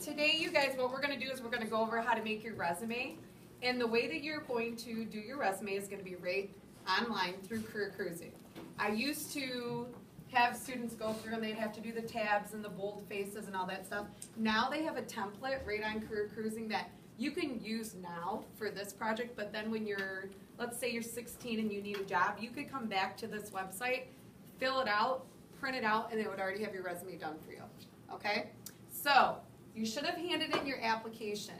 today you guys, what we're going to do is we're going to go over how to make your resume. And the way that you're going to do your resume is going to be right online through Career Cruising. I used to have students go through and they'd have to do the tabs and the bold faces and all that stuff. Now they have a template right on Career Cruising that you can use now for this project, but then when you're, let's say you're 16 and you need a job, you could come back to this website, fill it out, print it out, and it would already have your resume done for you. Okay? So, you should have handed in your application.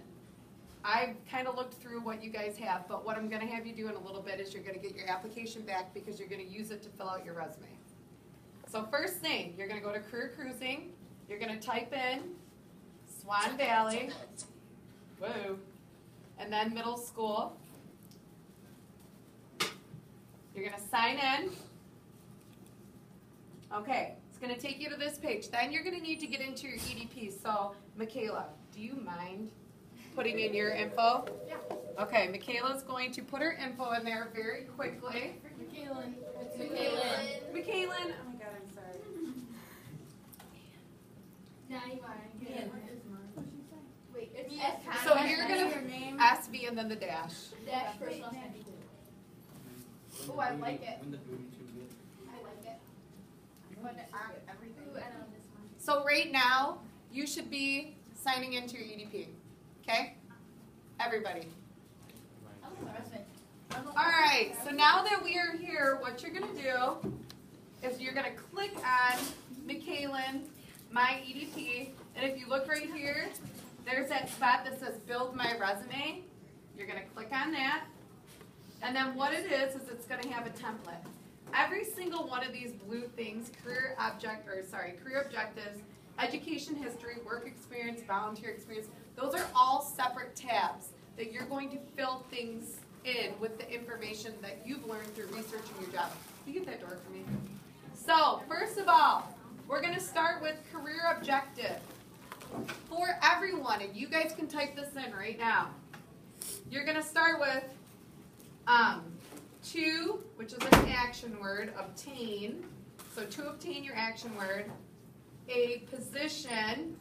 I've kind of looked through what you guys have, but what I'm going to have you do in a little bit is you're going to get your application back because you're going to use it to fill out your resume. So first thing, you're going to go to Career Cruising. You're going to type in Swan Valley, whoa, and then middle school. You're going to sign in. Okay, it's going to take you to this page. Then you're going to need to get into your EDP. So, Michaela, do you mind putting in your info? Yeah. Okay, Michaela's going to put her info in there very quickly. Michaelin. Michaelin. Oh my God, I'm sorry. Wait, it's So you're going to SV and then the dash. dash first last name. Oh, I like it. I like it. But everything. Ooh, I know this one. So right now, you should be signing into your EDP. Okay? Everybody. Alright, so now that we are here, what you're going to do is you're going to click on Michaelin, My EDP, and if you look right here, there's that spot that says Build My Resume. You're going to click on that, and then what it is it's going to have a template. Every single one of these blue things, career objectives, education history, work experience, volunteer experience, those are all separate tabs that you're going to fill things in with the information that you've learned through researching your job. Can you get that door for me? So, first of all, we're going to start with career objective. For everyone, and you guys can type this in right now, you're going to start with to, which is an action word, obtain. So to obtain your action word, a position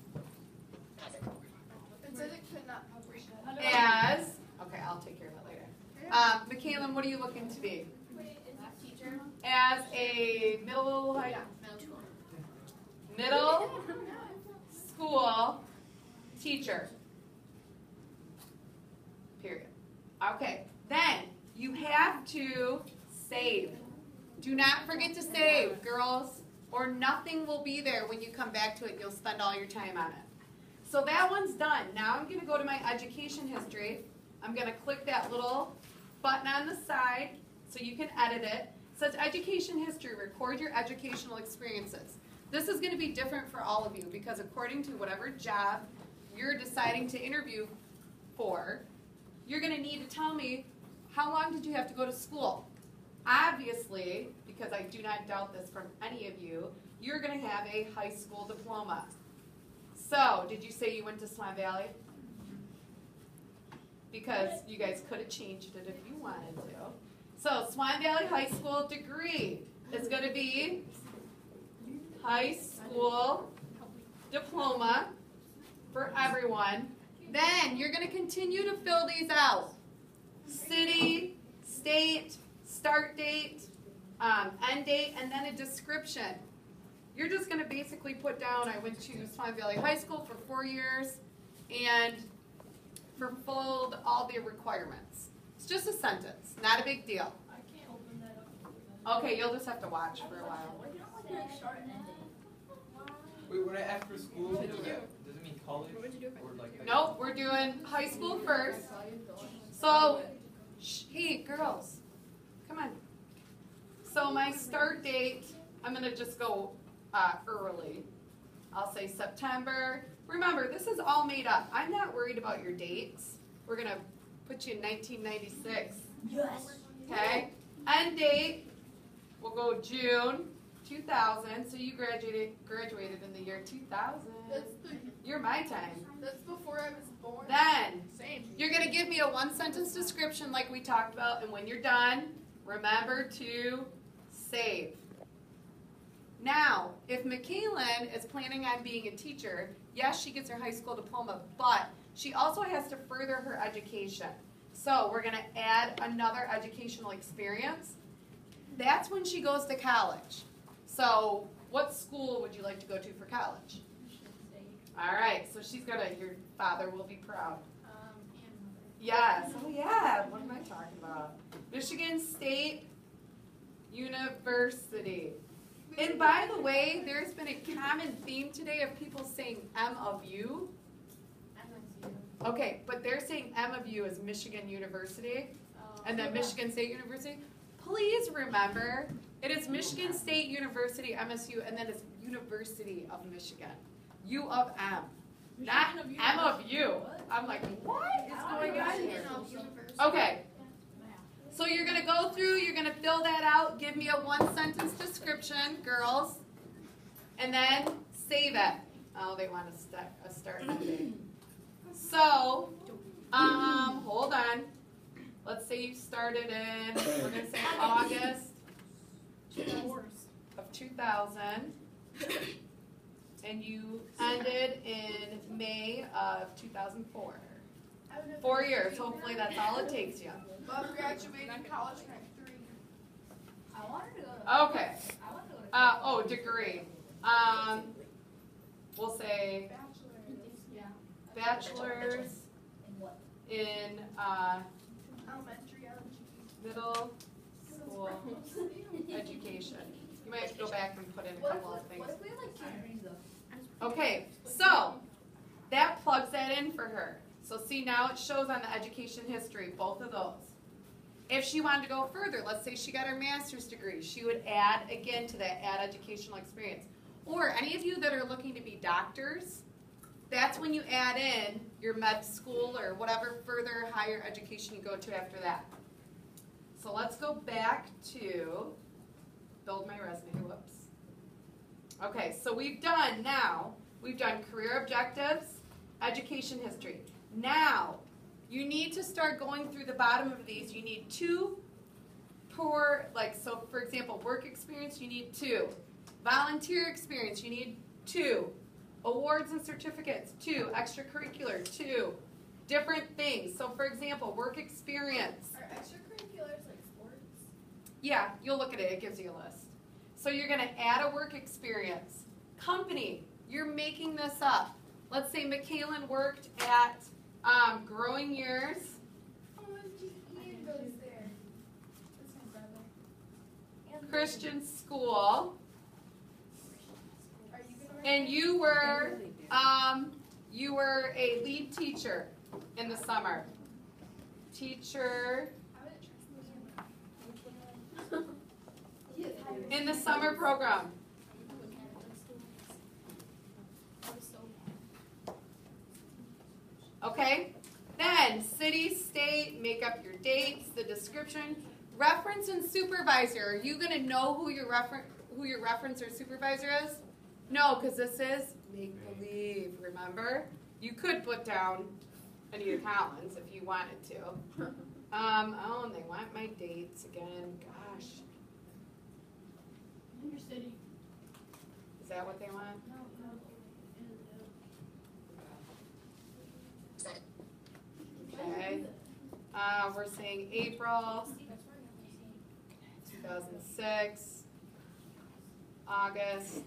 It says it could not publish it. as, okay, I'll take care of it later. Michaelin, what are you looking to be? Teacher. As a middle school teacher. Period. Okay, then you have to save. Do not forget to save, girls, or nothing will be there when you come back to it. You'll spend all your time on it. So that one's done. Now I'm going to go to my education history. I'm going to click that little button on the side so you can edit it. It says education history, record your educational experiences. This is going to be different for all of you because according to whatever job you're deciding to interview for, you're going to need to tell me how long did you have to go to school. Obviously, because I do not doubt this from any of you, you're going to have a high school diploma. So, did you say you went to Swan Valley? Because you guys could have changed it if you wanted to. So, Swan Valley High School degree is going to be high school diploma for everyone. Then, you're going to continue to fill these out. City, state, start date, end date, and then a description. You're just going to basically put down, I went to Swan Valley High School for 4 years and fulfilled all the requirements. It's just a sentence, not a big deal. I can't open that up. Okay, you'll just have to watch for a while. Wait, when I ask for school, does it mean college? Or like Nope, we're doing high school first. So, hey, girls, come on. So my start date, I'm going to just go early. I'll say September. Remember, this is all made up. I'm not worried about your dates. We're going to put you in 1996. Yes. Okay? End date, we'll go June 2000. So you graduated in the year 2000. You're my time. That's before I was born. Then, Same. you're going to give me a one-sentence description like we talked about, and when you're done, remember to save. Now, if Michaelin is planning on being a teacher, Yes, she gets her high school diploma, but she also has to further her education. So we're going to add another educational experience. That's when she goes to college. So what school would you like to go to for college? All right, so she's going to, your father will be proud. Yes, oh yeah, what am I talking about? Michigan State University. And by the way, there's been a common theme today of people saying M of U. Okay, but they're saying M of U is Michigan University, and then Michigan State University. Please remember, it is Michigan State University, MSU, and then it's University of Michigan. U of M. Not M of U. I'm like, what is going on here? Okay. So you're going to go through, you're going to fill that out, give me a one-sentence description, girls, and then save it. Oh, they want a start ending. So, hold on. Let's say you started in, we're going to say August of 2000, and you ended in May of 2004. 4 years. Hopefully that's all it takes you. Mom graduated college in 3. I wanted to go to. Okay. I wanted to go to. Degree. We'll say bachelor's In what? in Elementary. middle school education. You might have to go back and put in a couple of things. What if we had like 2 degrees though? Okay, so that plugs that in for her. So see, now it shows on the education history, both of those. If she wanted to go further, let's say she got her master's degree, she would add again to that, add educational experience. Or any of you that are looking to be doctors, that's when you add in your med school or whatever further higher education you go to after that. So let's go back to build my resume, whoops. Okay, so we've done career objectives, education history. Now, you need to start going through the bottom of these. You need 2 so for example, work experience, you need 2. Volunteer experience, you need 2. Awards and certificates, 2. Extracurricular, 2. Different things. So for example, work experience. Are extracurriculars like sports? Yeah, you'll look at it, it gives you a list. So you're going to add a work experience. Company, you're making this up. Let's say McKaylin worked at Growing Years. Ian goes there. That's my brother. Christian School, Are you gonna write and you were a lead teacher in the summer. Teacher I wouldn't trust Ian. in the summer program. Okay? Then, city, state, make up your dates, the description. Reference and supervisor. Are you going to know who your reference or supervisor is? No, because this is make-believe, remember? You could put down Anita Collins if you wanted to. Oh, and they want my dates again. Gosh. In your city. Is that what they want? Okay. We're saying April 2006, August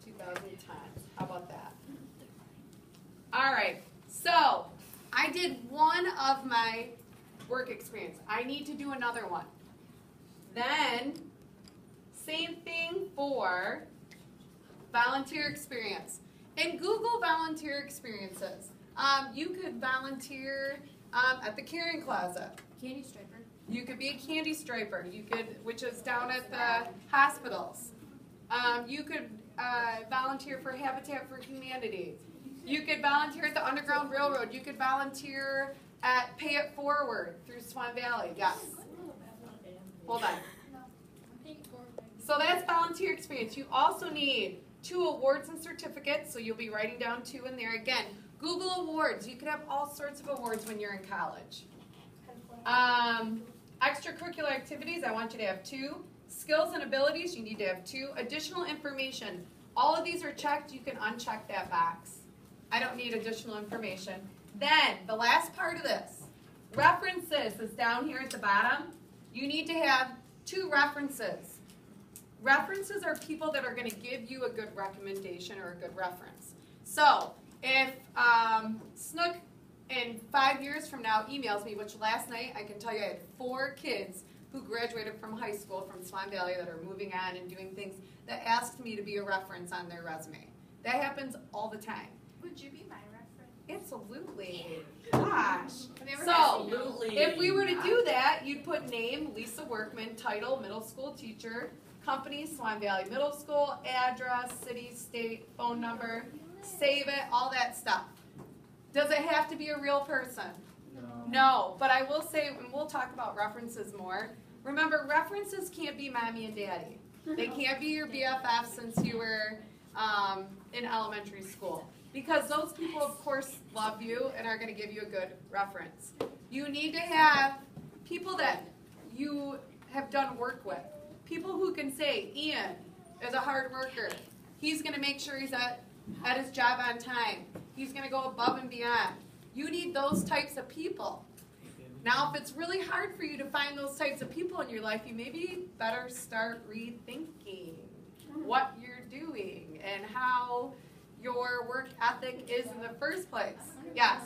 2010. How about that? All right. So I did one of my work experience. I need to do another one. Then, same thing for volunteer experience. And Google volunteer experiences. You could volunteer at the Caring Closet. Candy striper. You could be a candy striper. You could, which is down at the hospitals. You could volunteer for Habitat for Humanity. You could volunteer at the Underground Railroad. You could volunteer at Pay It Forward through Swan Valley. Yes. Hold on. So that's volunteer experience. You also need 2 awards and certificates, so you'll be writing down 2 in there. Again, Google Awards. You could have all sorts of awards when you're in college. Extracurricular activities, I want you to have 2. Skills and abilities, you need to have 2. Additional information. All of these are checked. You can uncheck that box. I don't need additional information. Then, the last part of this, references is down here at the bottom. You need to have 2 references. References are people that are going to give you a good recommendation or a good reference. So, if Snook in 5 years from now emails me, which last night I can tell you I had 4 kids who graduated from high school from Swan Valley that are moving on and doing things that asked me to be a reference on their resume. That happens all the time. Would you be my reference? Absolutely. Gosh. Never So, Absolutely. if we were to do that, you'd put name, Lisa Workman, title, middle school teacher, company, Swan Valley Middle School, address, city, state, phone number, save it, all that stuff. Does it have to be a real person? No, but I will say, and we'll talk about references more, remember, references can't be mommy and daddy. They can't be your BFF since you were in elementary school. Because those people, of course, love you and are going to give you a good reference. You need to have people that you have done work with. People who can say, Ian is a hard worker. He's going to make sure he's at his job on time. He's going to go above and beyond. You need those types of people. Now, if it's really hard for you to find those types of people in your life, you maybe better start rethinking what you're doing and how your work ethic is in the first place. Yes?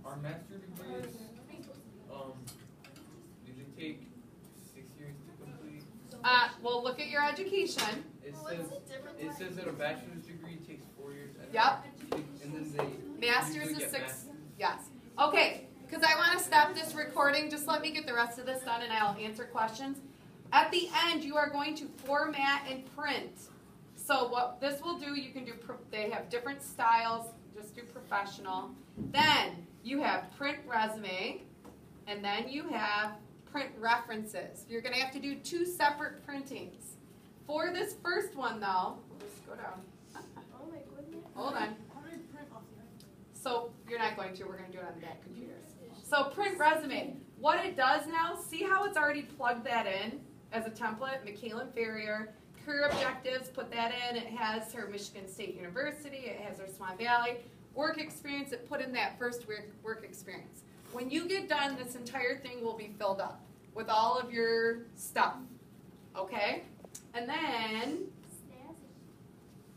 Our master degrees, do they take 6 years to complete? Well, look at your education. It says that a bachelor's degree takes 4 years. Yep. And then they Master's usually is get 6. master's. Yes. Okay, because I want to stop this recording. Just let me get the rest of this done and I'll answer questions. At the end, you are going to format and print. So what this will do, you can do, they have different styles. Just do professional. Then you have print resume, and then you have print references. You're going to have to do 2 separate printings. For this first one, though, just go down. Oh my goodness. Hold on. So you're not going to. We're going to do it on the back computers. So print resume. What it does now, see how it's already plugged that in as a template? Michaela Ferrier. Career objectives, put that in. It has her Michigan State University. It has her Swan Valley. Work experience, it put in that first work experience. When you get done, this entire thing will be filled up with all of your stuff. Okay? And then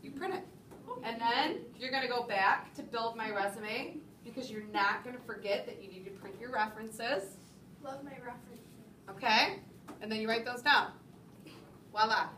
you print it. And then you're going to go back to build my resume because you're not going to forget that you need to print your references. Love my reference. Okay? And then you write those down. Voila.